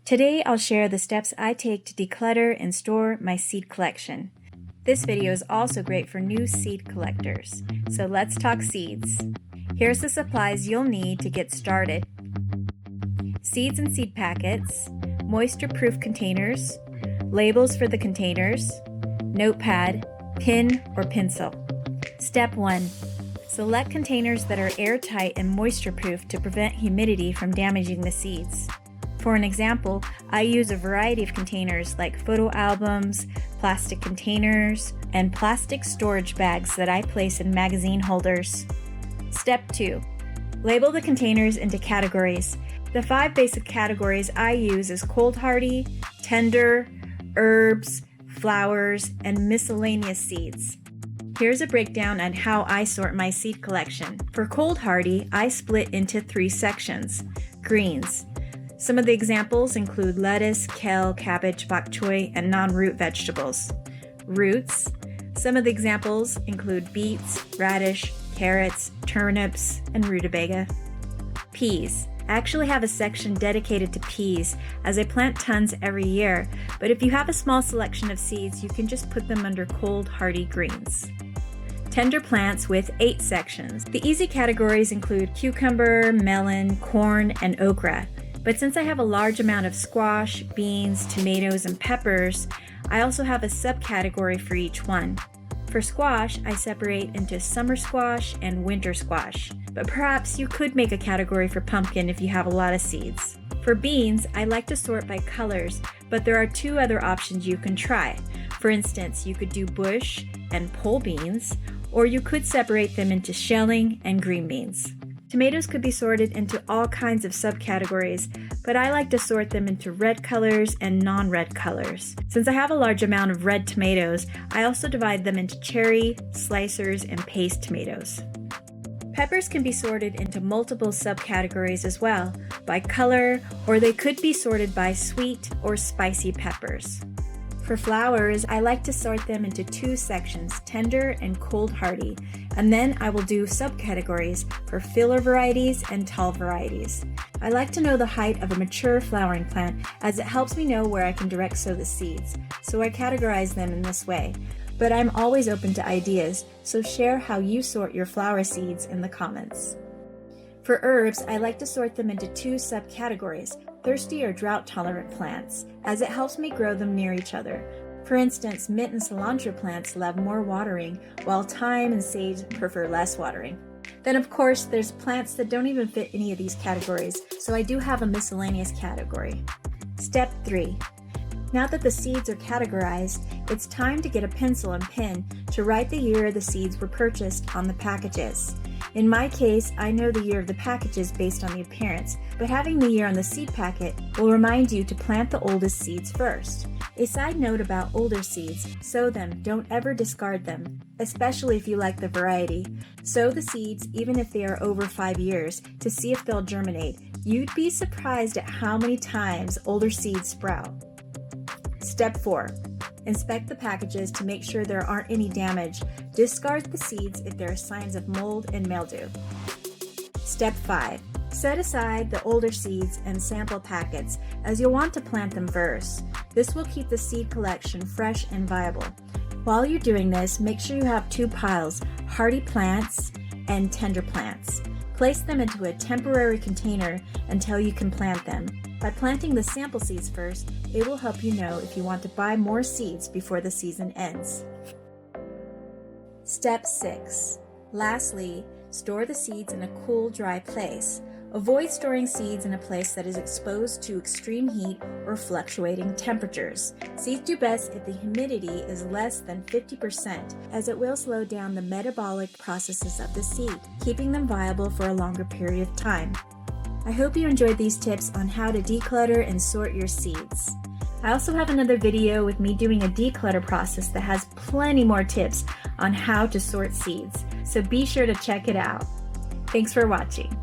Today I'll share the steps I take to declutter and store my seed collection. This video is also great for new seed collectors, so let's talk seeds. Here's the supplies you'll need to get started. Seeds and seed packets, moisture-proof containers, labels for the containers, notepad, pen or pencil. Step 1. Select containers that are airtight and moisture-proof to prevent humidity from damaging the seeds. For an example, I use a variety of containers like photo albums, plastic containers, and plastic storage bags that I place in magazine holders. Step 2. Label the containers into categories. The 5 basic categories I use is cold hardy, tender, herbs, flowers, and miscellaneous seeds. Here's a breakdown on how I sort my seed collection. For cold hardy, I split into 3 sections. Greens. Some of the examples include lettuce, kale, cabbage, bok choy, and non-root vegetables. Roots. Some of the examples include beets, radish, carrots, turnips, and rutabaga. Peas. I actually have a section dedicated to peas as I plant tons every year, but if you have a small selection of seeds, you can just put them under cold hardy greens. Tender plants with 8 sections. The easy categories include cucumber, melon, corn, and okra. But since I have a large amount of squash, beans, tomatoes, and peppers, I also have a subcategory for each one. For squash, I separate into summer squash and winter squash, but perhaps you could make a category for pumpkin if you have a lot of seeds. For beans, I like to sort by colors, but there are 2 other options you can try. For instance, you could do bush and pole beans, or you could separate them into shelling and green beans. Tomatoes could be sorted into all kinds of subcategories, but I like to sort them into red colors and non-red colors. Since I have a large amount of red tomatoes, I also divide them into cherry, slicers, and paste tomatoes. Peppers can be sorted into multiple subcategories as well, by color, or they could be sorted by sweet or spicy peppers. For flowers, I like to sort them into 2 sections, tender and cold hardy, and then I will do subcategories for filler varieties and tall varieties. I like to know the height of a mature flowering plant as it helps me know where I can direct sow the seeds, so I categorize them in this way. But I'm always open to ideas, so share how you sort your flower seeds in the comments. For herbs, I like to sort them into 2 subcategories, thirsty or drought-tolerant plants, as it helps me grow them near each other. For instance, mint and cilantro plants love more watering, while thyme and sage prefer less watering. Then of course, there's plants that don't even fit any of these categories, so I do have a miscellaneous category. Step 3. Now that the seeds are categorized, it's time to get a pencil and pen to write the year the seeds were purchased on the packages. In my case, I know the year of the packages based on the appearance, but having the year on the seed packet will remind you to plant the oldest seeds first. A side note about older seeds, sow them, don't ever discard them, especially if you like the variety. Sow the seeds even if they are over 5 years to see if they'll germinate. You'd be surprised at how many times older seeds sprout. Step 4. Inspect the packages to make sure there aren't any damage. Discard the seeds if there are signs of mold and mildew. Step 5. Set aside the older seeds and sample packets as you'll want to plant them first. This will keep the seed collection fresh and viable. While you're doing this, make sure you have 2 piles, hardy plants and tender plants. Place them into a temporary container until you can plant them. By planting the sample seeds first, it will help you know if you want to buy more seeds before the season ends. Step 6. Lastly, store the seeds in a cool, dry place. Avoid storing seeds in a place that is exposed to extreme heat or fluctuating temperatures. Seeds do best if the humidity is less than 50%, as it will slow down the metabolic processes of the seed, keeping them viable for a longer period of time. I hope you enjoyed these tips on how to declutter and sort your seeds. I also have another video with me doing a declutter process that has plenty more tips on how to sort seeds, so be sure to check it out. Thanks for watching.